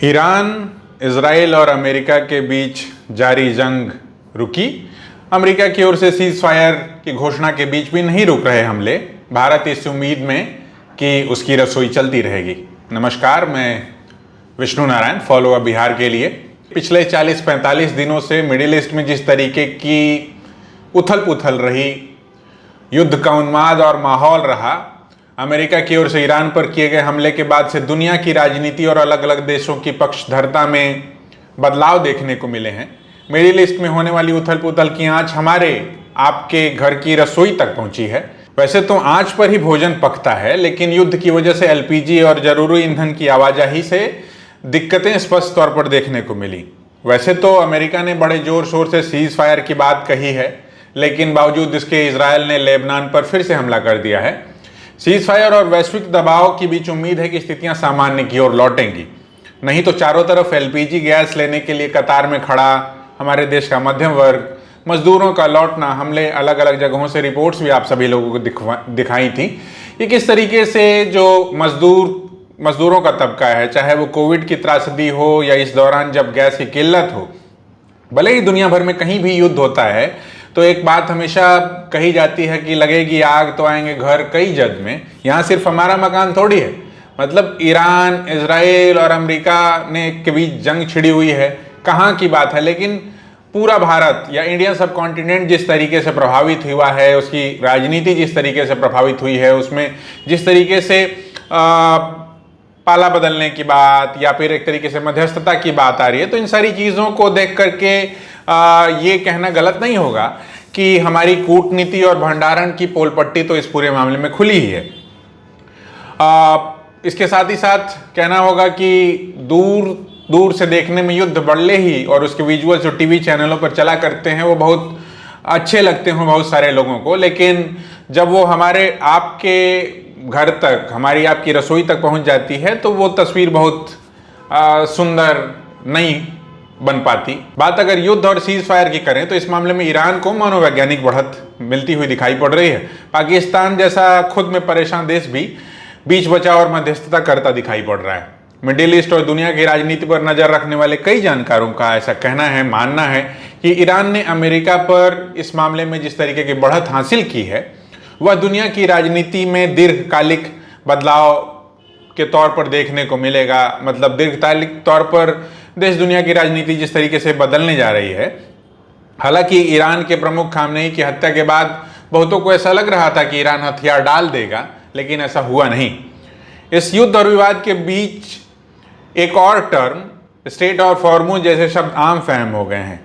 Iran, Israel और America के बीच जारी जंग रुकी। अमेरिका की ओर से सीज फायर की घोषणा के बीच भी नहीं रुक रहे हमले। भारत इस उम्मीद में कि उसकी रसोई चलती रहेगी। नमस्कार, मैं विष्णु नारायण, फॉलो अप बिहार के लिए। पिछले 40-45 दिनों से मिडिल ईस्ट में जिस तरीके की उथल पुथल रही, युद्ध का उन्माद और माहौल रहा, अमेरिका की ओर से ईरान पर किए गए हमले के बाद से दुनिया की राजनीति और अलग अलग देशों की पक्षधरता में बदलाव देखने को मिले हैं। मिडिल ईस्ट में होने वाली उथल पुथल की आंच हमारे आपके घर की रसोई तक पहुंची है। वैसे तो आंच पर ही भोजन पकता है, लेकिन युद्ध की वजह से एलपीजी और जरूरी ईंधन की आवाजाही से दिक्कतें स्पष्ट तौर पर देखने को मिली। वैसे तो अमेरिका ने बड़े जोर शोर से सीज फायर की बात कही है, लेकिन बावजूद इसके इजराइल ने लेबनान पर फिर से हमला कर दिया है। सीज फायर और वैश्विक दबाव के बीच उम्मीद है कि स्थितियां सामान्य की ओर लौटेंगी, नहीं तो चारों तरफ एलपीजी गैस लेने के लिए कतार में खड़ा हमारे देश का मध्यम वर्ग, मजदूरों का लौटना, हमले अलग अलग जगहों से रिपोर्ट्स भी आप सभी लोगों को दिखाई थी कि किस तरीके से जो मजदूरों का तबका है, चाहे वो कोविड की त्रासदी हो या इस दौरान जब गैस की किल्लत हो, भले ही दुनिया भर में कहीं भी युद्ध होता है तो एक बात हमेशा कही जाती है कि लगेगी आग तो आएंगे घर कई जग में। यहाँ सिर्फ हमारा मकान थोड़ी है, मतलब ईरान, इजराइल और अमेरिका ने के बीच जंग छिड़ी हुई है, कहाँ की बात है। लेकिन पूरा भारत या इंडियन सब कॉन्टिनेंट जिस तरीके से प्रभावित हुआ है, उसकी राजनीति जिस तरीके से प्रभावित हुई है, उसमें जिस तरीके से पाला बदलने की बात या फिर एक तरीके से मध्यस्थता की बात आ रही है, तो इन सारी चीज़ों को देख करके ये कहना गलत नहीं होगा कि हमारी कूटनीति और भंडारण की पोल पट्टी तो इस पूरे मामले में खुली ही है। इसके साथ ही साथ कहना होगा कि दूर दूर से देखने में युद्ध बढ़ले ही और उसके विजुअल्स जो टीवी चैनलों पर चला करते हैं वो बहुत अच्छे लगते हैं बहुत सारे लोगों को, लेकिन जब वो हमारे आपके घर तक, हमारी आपकी रसोई तक पहुंच जाती है तो वो तस्वीर बहुत सुंदर नहीं बन पाती। बात अगर युद्ध और सीज फायर की करें तो इस मामले में ईरान को मनोवैज्ञानिक बढ़त मिलती हुई दिखाई पड़ रही है। पाकिस्तान जैसा खुद में परेशान देश भी बीच बचाव और मध्यस्थता करता दिखाई पड़ रहा है। मिडिल ईस्ट और दुनिया की राजनीति पर नजर रखने वाले कई जानकारों का ऐसा कहना है, मानना है कि ईरान ने अमेरिका पर इस मामले में जिस तरीके की बढ़त हासिल की है वह दुनिया की राजनीति में दीर्घकालिक बदलाव के तौर पर देखने को मिलेगा। मतलब दीर्घकालिक तौर पर देश दुनिया की राजनीति जिस तरीके से बदलने जा रही है। हालांकि ईरान के प्रमुख खामनेई की हत्या के बाद बहुतों को ऐसा लग रहा था कि ईरान हथियार डाल देगा, लेकिन ऐसा हुआ नहीं। इस युद्ध और विवाद के बीच एक और टर्म स्टेट ऑफ हॉर्मुज जैसे शब्द आम फहम हो गए हैं,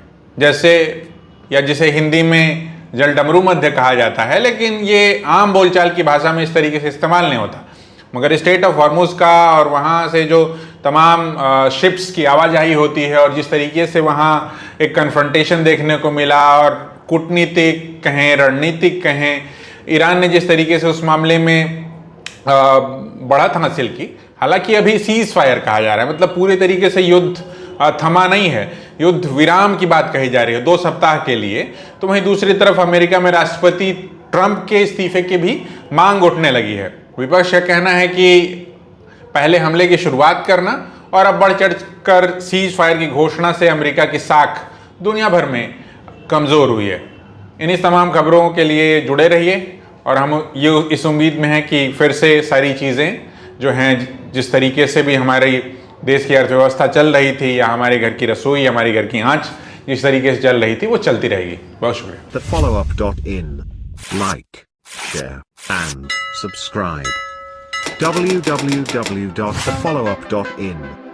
जिसे हिंदी में जलडमरू मध्य कहा जाता है, लेकिन ये आम बोलचाल की भाषा में इस तरीके से इस्तेमाल नहीं होता। मगर स्टेट ऑफ हॉर्मुज का और वहाँ से जो तमाम शिप्स की आवाजाही होती है और जिस तरीके से वहाँ एक कन्फ्रंटेशन देखने को मिला और कूटनीतिक कहें, रणनीतिक कहें, ईरान ने जिस तरीके से उस मामले में बढ़त हासिल की। हालांकि अभी सीज फायर कहा जा रहा है, मतलब पूरे तरीके से युद्ध थमा नहीं है, युद्ध विराम की बात कही जा रही है 2 सप्ताह के लिए। तो वहीं दूसरी तरफ अमेरिका में राष्ट्रपति ट्रंप के इस्तीफे की भी मांग उठने लगी है। विपक्ष का कहना है कि पहले हमले की शुरुआत करना और अब बढ़ चढ़ कर सीज फायर की घोषणा से अमेरिका की साख दुनिया भर में कमज़ोर हुई है। इन्हीं तमाम खबरों के लिए जुड़े रहिए और हम ये इस उम्मीद में हैं कि फिर से सारी चीज़ें जो हैं, जिस तरीके से भी हमारी देश की अर्थव्यवस्था चल रही थी या हमारे घर की रसोई, हमारी घर की आंच जिस तरीके से चल रही थी वो चलती रहेगी। बहुत शुक्रिया। TheFollowUp.in, like, share and subscribe. www.thefollowup.in